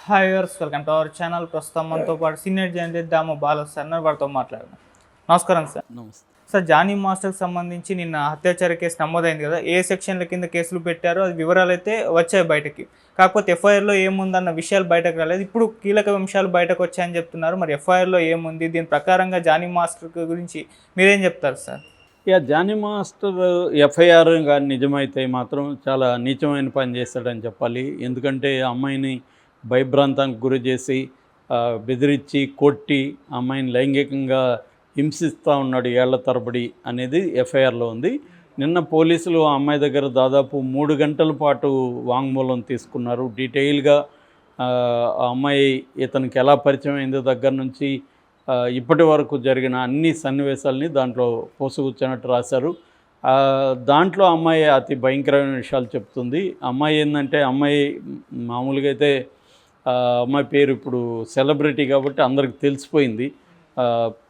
Hi viewers, welcome to our channel. ప్రస్తుతం మనతో పాటు సీనియర్ జర్నలిస్ట్ దాము బాల సార్ వారితో మాట్లాడదాం. నమస్కారం సార్. నమస్తే సార్, జానీ మాస్టర్కి సంబంధించి నిన్న అత్యాచార కేసు నమోదైంది కదా, ఏ సెక్షన్ల కింద కేసులు పెట్టారో అది వివరాలు అయితే వచ్చాయి బయటకి. కాకపోతే ఎఫ్ఐఆర్లో ఏముందన్న విషయాలు బయటకు రాలేదు. ఇప్పుడు కీలక అంశాలు బయటకు వచ్చాయని చెప్తున్నారు. మరి ఎఫ్ఐఆర్లో ఏముంది, దీని ప్రకారంగా జానీ మాస్టర్ గురించి మీరేం చెప్తారు సార్? జానీ మాస్టర్ ఎఫ్ఐఆర్ కానీ నిజమైతే మాత్రం చాలా నీచమైన పని చేస్తాడని చెప్పాలి. ఎందుకంటే అమ్మాయిని భయభ్రాంతానికి గురి చేసి బెదిరించి కొట్టి అమ్మాయిని లైంగికంగా హింసిస్తూ ఉన్నాడు ఏళ్ల తరబడి అనేది ఎఫ్ఐఆర్లో ఉంది. నిన్న పోలీసులు ఆ అమ్మాయి దగ్గర దాదాపు 3 గంటల పాటు వాంగ్మూలం తీసుకున్నారు. డీటెయిల్గా ఆ అమ్మాయి ఇతనికి ఎలా పరిచయం అయిందో దగ్గర నుంచి ఇప్పటి వరకు జరిగిన అన్ని సన్నివేశాలని దాంట్లో పోసుకొచ్చినట్టు రాశారు. దాంట్లో అమ్మాయి అతి భయంకరమైన విషయాలు చెప్తుంది. అమ్మాయి ఏంటంటే, అమ్మాయి మామూలుగా అయితే అమ్మాయి పేరు ఇప్పుడు సెలబ్రిటీ కాబట్టి అందరికి తెలిసిపోయింది.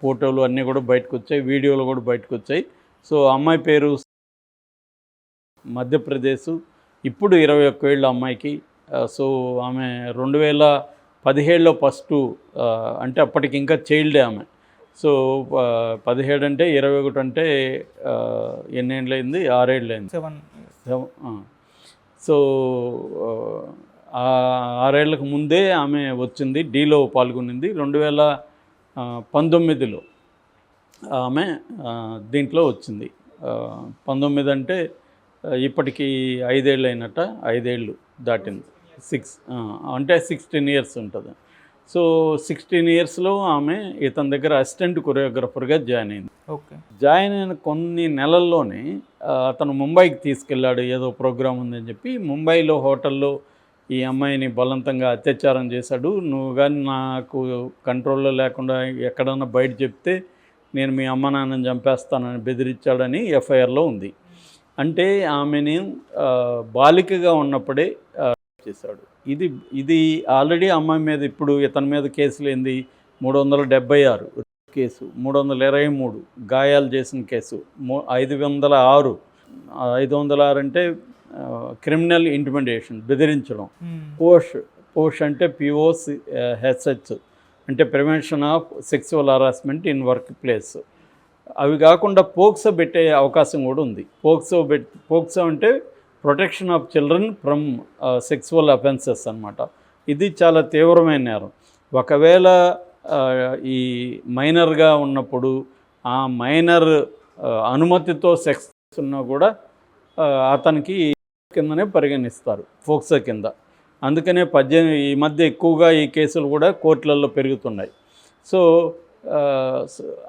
ఫోటోలు అన్నీ కూడా బయటకు వచ్చాయి, వీడియోలు కూడా బయటకు వచ్చాయి. సో అమ్మాయి పేరు మధ్యప్రదేశ్, ఇప్పుడు 21 ఏళ్ళు అమ్మాయికి. సో ఆమె 2017లో ఫస్ట్, అంటే అప్పటికి ఇంకా చైల్డే ఆమె. సో 17 అంటే 21 అంటే ఎన్నేళ్ళైంది? 6 ఏళ్ళైంది. 7. సో 6 ఏళ్ళకు ముందే ఆమె వచ్చింది, డీలో పాల్గొనింది. 2019లో ఆమె దీంట్లో వచ్చింది. 19 అంటే ఇప్పటికి 5 ఏళ్ళు అయినట్ట, 5 ఏళ్ళు దాటింది. 6 అంటే 16 ఇయర్స్ ఉంటుంది. సో 16 ఇయర్స్లో ఆమె ఇతని దగ్గర అసిస్టెంట్ కొరియోగ్రఫర్గా జాయిన్ అయింది. ఓకే. జాయిన్ అయిన కొన్ని నెలల్లోనే అతను ముంబైకి తీసుకెళ్ళాడు, ఏదో ప్రోగ్రాం ఉందని చెప్పి. ముంబైలో హోటల్లో ఈ అమ్మాయిని బలవంతంగా అత్యాచారం చేశాడు. నువ్వు కానీ నాకు కంట్రోల్లో లేకుండా ఎక్కడన్నా బయట చెప్తే నేను మీ అమ్మ నాన్నని చంపేస్తానని బెదిరించాడని ఎఫ్ఐఆర్లో ఉంది. అంటే ఆమెని బాలికగా ఉన్నప్పుడే చేశాడు. ఇది ఆల్రెడీ అమ్మాయి మీద ఇప్పుడు ఇతని మీద కేసులు ఏంది? 376 కేసు, 323 గాయాలు చేసిన కేసు, 506. 506 అంటే క్రిమినల్ ఇంటిమిడేషన్, బెదిరించడం. పోష్ అంటే POSH అంటే prevention of sexual harassment in work place. అవి కాకుండా పోక్సో పెట్టే అవకాశం కూడా ఉంది. పోక్సో అంటే protection of children from sexual offences అన్నమాట. ఇది చాలా తీవ్రమైన నేరం. ఒకవేళ ఈ మైనర్గా ఉన్నప్పుడు ఆ మైనర్ అనుమతితో సెక్స్ ఉన్నా కూడా అతనికి కిందనే పరిగణిస్తారు, పోక్సో కింద. అందుకనే ఈ మధ్య ఎక్కువగా ఈ కేసులు కూడా కోర్టులలో పెరుగుతున్నాయి. సో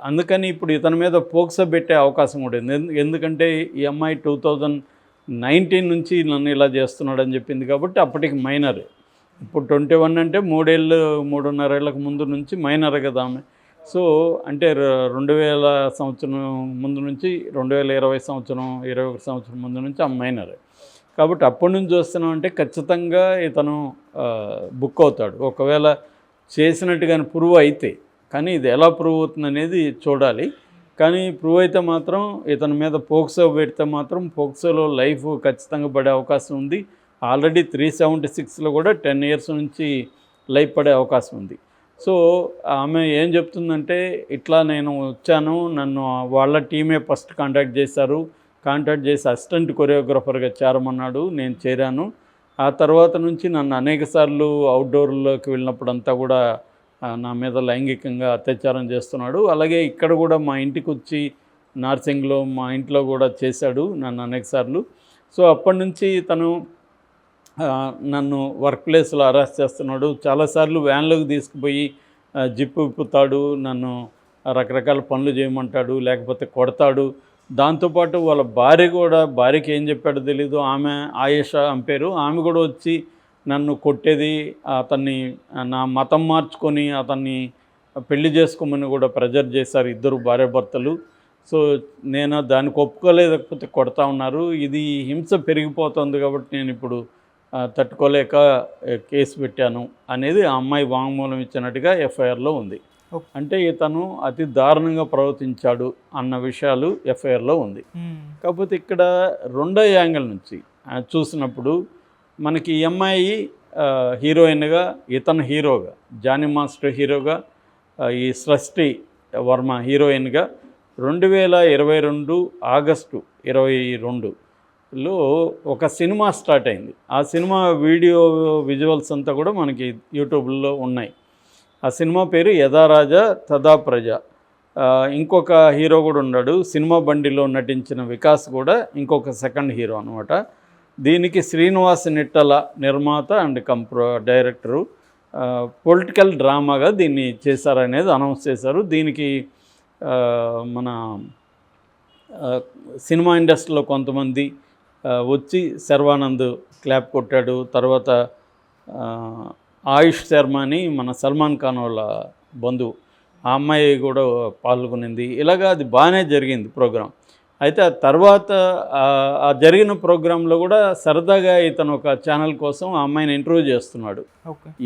అందుకని ఇప్పుడు ఇతని మీద పోక్సో పెట్టే అవకాశం కూడా ఉంది. ఎందుకంటే ఈ అమ్మాయి 2019 నుంచి నన్ను ఇలా చేస్తున్నాడని చెప్పింది కాబట్టి అప్పటికి మైనర్. ఇప్పుడు 21 అంటే 3.5 ఏళ్ళకు ముందు నుంచి మైనర్ కదా ఆమె. సో అంటే 2000 సంవత్సరం ముందు నుంచి 2020 సంవత్సరం 21 సంవత్సరం ముందు నుంచి ఆ మైనర్. కాబట్టి అప్పటి నుంచి చూస్తున్నామంటే ఖచ్చితంగా ఇతను బుక్ అవుతాడు, ఒకవేళ చేసినట్టుగానే ప్రూవ్ అయితే. కానీ ఇది ఎలా ప్రూవ్ అవుతుంది అనేది చూడాలి. కానీ ప్రూవ్ అయితే మాత్రం ఇతని మీద పోక్సో పెడితే మాత్రం పోక్సోలో లైఫ్ ఖచ్చితంగా పడే అవకాశం ఉంది. ఆల్రెడీ 376లో కూడా 10 ఇయర్స్ నుంచి లైఫ్ పడే అవకాశం ఉంది. సో ఆమె ఏం చెప్తుందంటే, ఇట్లా నేను వచ్చాను, నన్ను వాళ్ళ టీమే ఫస్ట్ కాంటాక్ట్ చేసి అసిస్టెంట్ కొరియోగ్రఫర్గా చేరమన్నాడు, నేను చేరాను. ఆ తర్వాత నుంచి నన్ను అనేకసార్లు అవుట్డోర్లోకి వెళ్ళినప్పుడంతా కూడా నా మీద లైంగికంగా అత్యాచారం చేస్తున్నాడు. అలాగే ఇక్కడ కూడా మా ఇంటికి వచ్చి నార్సింగ్లో మా ఇంట్లో కూడా చేశాడు నన్ను అనేకసార్లు. సో అప్పటి నుంచి తను నన్ను వర్క్ ప్లేస్లో అరెస్ట్ చేస్తున్నాడు. చాలాసార్లు వ్యాన్లోకి తీసుకుపోయి జిప్పు విప్పుతాడు, నన్ను రకరకాల పనులు చేయమంటాడు, లేకపోతే కొడతాడు. దాంతోపాటు వాళ్ళ భార్యకి ఏం చెప్పాడో తెలీదు, ఆమె ఆయేషా ఆమె పేరు, ఆమె కూడా వచ్చి నన్ను కొట్టేది, అతన్ని నా మతం మార్చుకొని అతన్ని పెళ్లి చేసుకోమని కూడా ప్రెజర్ చేశారు ఇద్దరు భార్యాభర్తలు. సో నేను దానికి ఒప్పుకోలేకపోతే కొడతా ఉన్నారు. ఇది హింస పెరిగిపోతుంది కాబట్టి నేను ఇప్పుడు తట్టుకోలేక కేసు పెట్టాను అనేది ఆ అమ్మాయి వాంగ్మూలం ఇచ్చినట్టుగా ఎఫ్ఐఆర్లో ఉంది. అంటే ఇతను అతి దారుణంగా ప్రవర్తించాడు అన్న విషయాలు ఎఫ్ఐఆర్లో ఉంది. కాకపోతే ఇక్కడ రెండో యాంగిల్ నుంచి చూసినప్పుడు మనకి ఈ అమ్మాయి హీరోయిన్గా, ఇతను హీరోగా, జానీ మాస్టర్ హీరోగా, ఈ సృష్టి వర్మ హీరోయిన్గా 2022 ఆగస్టు 22లో ఒక సినిమా స్టార్ట్ అయింది. ఆ సినిమా వీడియో విజువల్స్ అంతా కూడా మనకి యూట్యూబ్లో ఉన్నాయి. ఆ సినిమా పేరు యథా రాజా తదా ప్రజ. ఇంకొక హీరో కూడా ఉన్నాడు, సినిమా బండిలో నటించిన వికాస్ కూడా ఇంకొక సెకండ్ హీరో అనమాట. దీనికి శ్రీనివాస్ నిట్టల నిర్మాత అండ్ డైరెక్టరు. పొలిటికల్ డ్రామాగా దీన్ని చేశారనేది అనౌన్స్ చేశారు. దీనికి మన సినిమా ఇండస్ట్రీలో కొంతమంది వచ్చి శర్వానంద్ క్లాప్ కొట్టాడు. తర్వాత ఆయుష్ శర్మ అని మన సల్మాన్ ఖాన్ వాళ్ళ బంధువు, ఆ అమ్మాయి కూడా పాల్గొనింది. ఇలాగా అది బాగానే జరిగింది ప్రోగ్రాం. అయితే ఆ తర్వాత ఆ జరిగిన ప్రోగ్రాంలో కూడా సరదాగా ఇతను ఒక ఛానల్ కోసం ఆ అమ్మాయిని ఇంటర్వ్యూ చేస్తున్నాడు.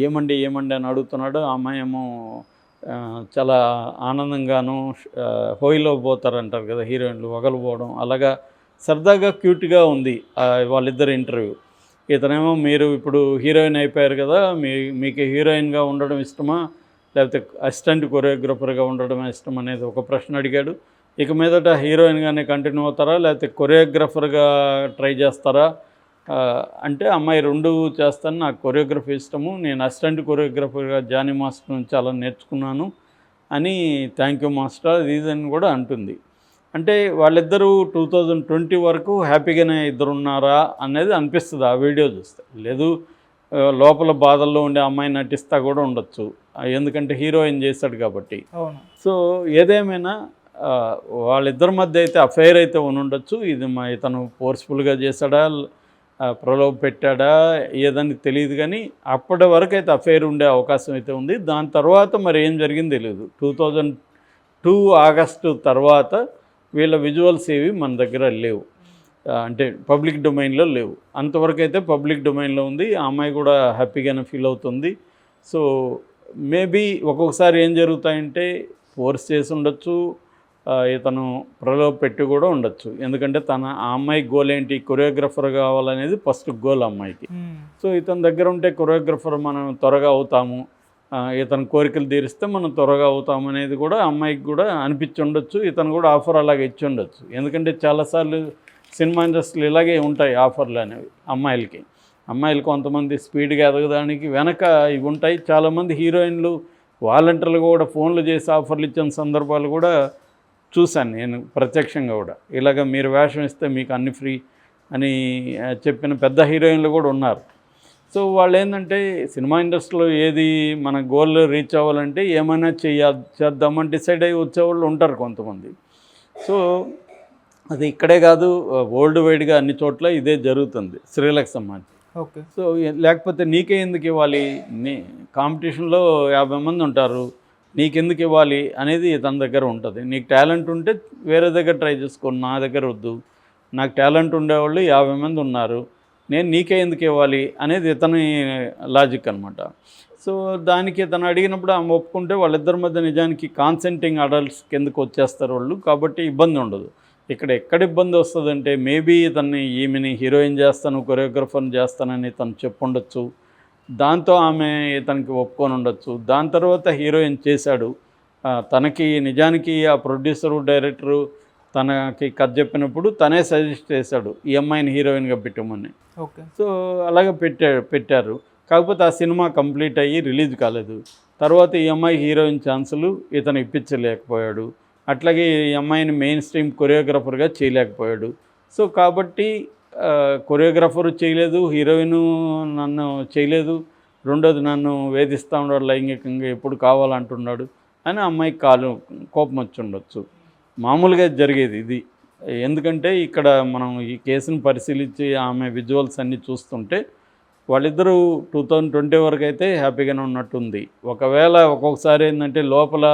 ఏమండి అని అడుగుతున్నాడు. ఆ అమ్మాయి ఏమో చాలా ఆనందంగాను హోయిలో పోతారంటారు కదా హీరోయిన్లు, వగలుపోవడం, అలాగా సరదాగా క్యూట్గా ఉంది వాళ్ళిద్దరు ఇంటర్వ్యూ. ఇతనేమో మీరు ఇప్పుడు హీరోయిన్ అయిపోయారు కదా, మీకు హీరోయిన్గా ఉండడం ఇష్టమా లేకపోతే అసిస్టెంట్ కొరియోగ్రాఫర్గా ఉండడం ఇష్టం అనేది ఒక ప్రశ్న అడిగాడు. ఇక మీదట హీరోయిన్గానే కంటిన్యూ అవుతారా లేకపోతే కొరియోగ్రాఫర్గా ట్రై చేస్తారా అంటే, అమ్మాయి రెండు చేస్తాను, నాకు కొరియోగ్రఫీ ఇష్టము, నేను అసిస్టెంట్ కొరియోగ్రాఫర్గా జానీ మాస్టర్ నుంచి చాలా నేర్చుకున్నాను అని థ్యాంక్ యూ మాస్టర్ రీజన్ కూడా అంటుంది. అంటే వాళ్ళిద్దరూ 2020 వరకు హ్యాపీగానే ఇద్దరున్నారా అనేది అనిపిస్తుంది ఆ వీడియో చూస్తే. లేదు లోపల బాధల్లో ఉండే అమ్మాయి నటిస్తా కూడా ఉండొచ్చు, ఎందుకంటే హీరోయిన్ చేశాడు కాబట్టి. సో ఏదేమైనా వాళ్ళిద్దరి మధ్య అయితే అఫైర్ అయితే ఉండొచ్చు. ఇది ఇతను ఫోర్స్ఫుల్గా చేశాడా, ప్రలోభ పెట్టాడా ఏదని తెలియదు, కానీ అప్పటి వరకు అయితే అఫైర్ ఉండే అవకాశం అయితే ఉంది. దాని తర్వాత మరి ఏం జరిగింది తెలియదు. 2002 ఆగస్టు తర్వాత వీళ్ళ విజువల్స్ ఏవి మన దగ్గర లేవు, అంటే పబ్లిక్ డొమైన్లో లేవు. అంతవరకు అయితే పబ్లిక్ డొమైన్లో ఉంది. ఆ అమ్మాయి కూడా హ్యాపీగానే ఫీల్ అవుతుంది. సో మేబీ ఒక్కొక్కసారి ఏం జరుగుతాయంటే ఫోర్స్ చేసి ఉండొచ్చు, ఇతను ప్రలోభ పెట్టి కూడా ఉండొచ్చు. ఎందుకంటే ఆ అమ్మాయి గోల్ ఏంటి, కొరియోగ్రఫర్ కావాలనేది ఫస్ట్ గోల్ అమ్మాయికి. సో ఇతని దగ్గర ఉంటే కొరియోగ్రఫర్ మనం త్వరగా అవుతాము, ఇతని కోరికలు తీరిస్తే మనం త్వరగా అవుతాము అనేది కూడా అమ్మాయికి కూడా అనిపించి ఉండొచ్చు. ఇతను కూడా ఆఫర్ అలాగే ఇచ్చి ఉండొచ్చు. ఎందుకంటే చాలాసార్లు సినిమా ఇండస్ట్రీలు ఇలాగే ఉంటాయి ఆఫర్లు అనేవి అమ్మాయిలు కొంతమంది స్పీడ్గా ఎదగడానికి వెనక ఇవి ఉంటాయి. చాలామంది హీరోయిన్లు వాలంటీర్లు కూడా ఫోన్లు చేసి ఆఫర్లు ఇచ్చిన సందర్భాలు కూడా చూశాను నేను ప్రత్యక్షంగా కూడా. ఇలాగ మీరు వేషం ఇస్తే మీకు అన్ని ఫ్రీ అని చెప్పిన పెద్ద హీరోయిన్లు కూడా ఉన్నారు. సో వాళ్ళు ఏంటంటే సినిమా ఇండస్ట్రీలో ఏది మన గోల్ రీచ్ అవ్వాలంటే ఏమైనా చేద్దామని డిసైడ్ అయ్యి వచ్చేవాళ్ళు ఉంటారు కొంతమంది. సో అది ఇక్కడే కాదు, వరల్డ్ వైడ్గా అన్ని చోట్ల ఇదే జరుగుతుంది స్త్రీలకు సంబంధించి. సో లేకపోతే నీకే ఎందుకు ఇవ్వాలి, కాంపిటీషన్లో 50 మంది ఉంటారు, నీకెందుకు ఇవ్వాలి అనేది తన దగ్గర ఉంటుంది. నీకు టాలెంట్ ఉంటే వేరే దగ్గర ట్రై చేసుకోండి, నా దగ్గర వద్దు. నాకు టాలెంట్ ఉండేవాళ్ళు 50 మంది ఉన్నారు, నేను నీకే ఎందుకు ఇవ్వాలి అనేది ఇతని లాజిక్ అనమాట. సో దానికి ఇతను అడిగినప్పుడు ఆమె ఒప్పుకుంటే వాళ్ళిద్దరి మధ్య నిజానికి కాన్సెంటింగ్ అడల్ట్స్ కిందకు వచ్చేస్తారు వాళ్ళు, కాబట్టి ఇబ్బంది ఉండదు. ఎక్కడ ఇబ్బంది వస్తుందంటే మేబీ ఈమెని హీరోయిన్ చేస్తాను, కొరియోగ్రఫర్ని చేస్తానని తను చెప్పుండొచ్చు. దాంతో ఆమె ఇతనికి ఒప్పుకొని ఉండొచ్చు. దాని తర్వాత హీరోయిన్ చేశాడు. తనకి నిజానికి ఆ ప్రొడ్యూసరు డైరెక్టరు తనకి కథ చెప్పినప్పుడు తనే సజెస్ట్ చేశాడు ఈ అమ్మాయిని హీరోయిన్గా పెట్టమని. సో అలాగే పెట్టారు. కాకపోతే ఆ సినిమా కంప్లీట్ అయ్యి రిలీజ్ కాలేదు. తర్వాత ఈ అమ్మాయి హీరోయిన్ ఛాన్సులు ఇతను ఇప్పించలేకపోయాడు. అట్లాగే ఈ అమ్మాయిని మెయిన్ స్ట్రీమ్ కొరియోగ్రాఫర్గా చేయలేకపోయాడు. సో కాబట్టి కొరియోగ్రాఫరు చేయలేదు, హీరోయిన్ నన్ను చేయలేదు, రెండోది నన్ను వేధిస్తూ ఉన్నాడు లైంగికంగా, ఎప్పుడు కావాలంటున్నాడు అని అమ్మాయికి కోపం వచ్చి ఉండొచ్చు. మామూలుగా జరిగేది ఇది. ఎందుకంటే ఇక్కడ మనం ఈ కేసును పరిశీలించి ఆమె విజువల్స్ అన్నీ చూస్తుంటే వాళ్ళిద్దరూ 2020 వరకు అయితే హ్యాపీగానే ఉన్నట్టుంది. ఒకవేళ ఒక్కొక్కసారి ఏంటంటే లోపల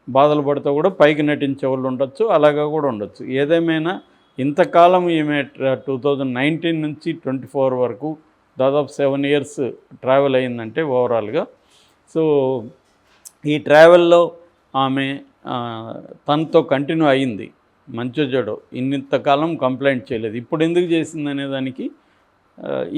బాధలు పడుతూ కూడా పైకి నటించే వాళ్ళు ఉండొచ్చు, అలాగా కూడా ఉండొచ్చు. ఏదేమైనా ఇంతకాలం ఈమె 2019 నుంచి 24 వరకు దాదాపు 7 ఇయర్స్ ట్రావెల్ అయిందంటే ఓవరాల్గా. సో ఈ ట్రావెల్లో ఆమె తనతో కంటిన్యూ అయ్యింది, మంచో చెడో ఇంతకాలం కంప్లైంట్ చేయలేదు. ఇప్పుడు ఎందుకు చేసింది అనే దానికి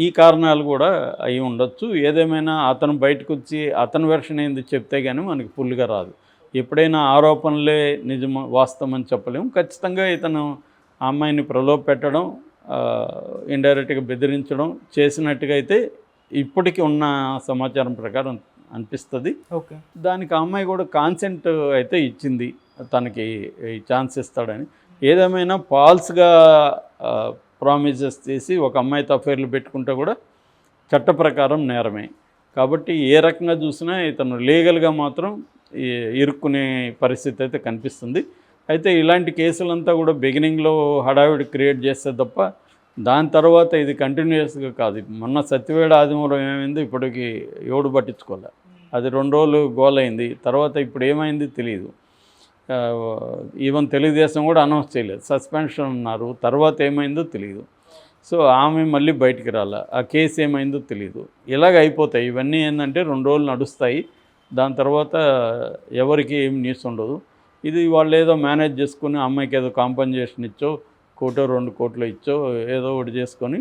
ఈ కారణాలు కూడా అయి ఉండొచ్చు. ఏదేమైనా అతను బయటకు వచ్చి అతని వెర్షన్ ఏంది చెప్తే కానీ మనకి ఫుల్గా రాదు. ఎప్పుడైనా ఆరోపణలే నిజం వాస్తవం అని చెప్పలేము. ఖచ్చితంగా ఇతను ఆ అమ్మాయిని ప్రలోభ పెట్టడం, ఇండైరెక్ట్గా బెదిరించడం చేసినట్టుగా అయితే ఇప్పటికి ఉన్న సమాచారం ప్రకారం అనిపిస్తుంది. ఓకే. దానికి ఆ అమ్మాయి కూడా కాన్సెంట్ అయితే ఇచ్చింది, తనకి ఈ ఛాన్స్ ఇస్తాడని. ఏదేమైనా ఫాల్స్గా ప్రామిసెస్ చేసి ఒక అమ్మాయితో అఫైర్లు పెట్టుకుంటే కూడా చట్ట ప్రకారం నేరమే. కాబట్టి ఏ రకంగా చూసినా ఇతను లీగల్గా మాత్రం ఇరుక్కునే పరిస్థితి అయితే కనిపిస్తుంది. అయితే ఇలాంటి కేసులంతా కూడా బిగినింగ్లో హడావిడి క్రియేట్ చేస్తే తప్ప దాని తర్వాత ఇది కంటిన్యూస్గా కాదు. మొన్న సత్యవేడ ఆదిమూలం ఏమైంది ఇప్పటికి ఎవడు పట్టించుకోలే. అది 2 రోజులు గోలైంది. తర్వాత ఇప్పుడు ఏమైంది తెలియదు. ఈవెన్ తెలుగుదేశం కూడా అనౌన్స్ చేయలేదు, సస్పెన్షన్ ఉన్నారు. తర్వాత ఏమైందో తెలియదు. సో ఆమె మళ్ళీ బయటికి రాలే, ఆ కేసు ఏమైందో తెలియదు. ఇలాగ అయిపోతాయి ఇవన్నీ. ఏంటంటే 2 రోజులు నడుస్తాయి, దాని తర్వాత ఎవరికి ఏం న్యూస్ ఉండదు. ఇది వాళ్ళు ఏదో మేనేజ్ చేసుకుని అమ్మాయికి ఏదో కాంపన్సేషన్ ఇచ్చో, 1 కోటో 2 కోట్లు ఇచ్చో ఏదో ఒకటి చేసుకొని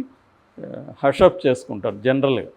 హషప్ చేసుకుంటారు జనరల్గా.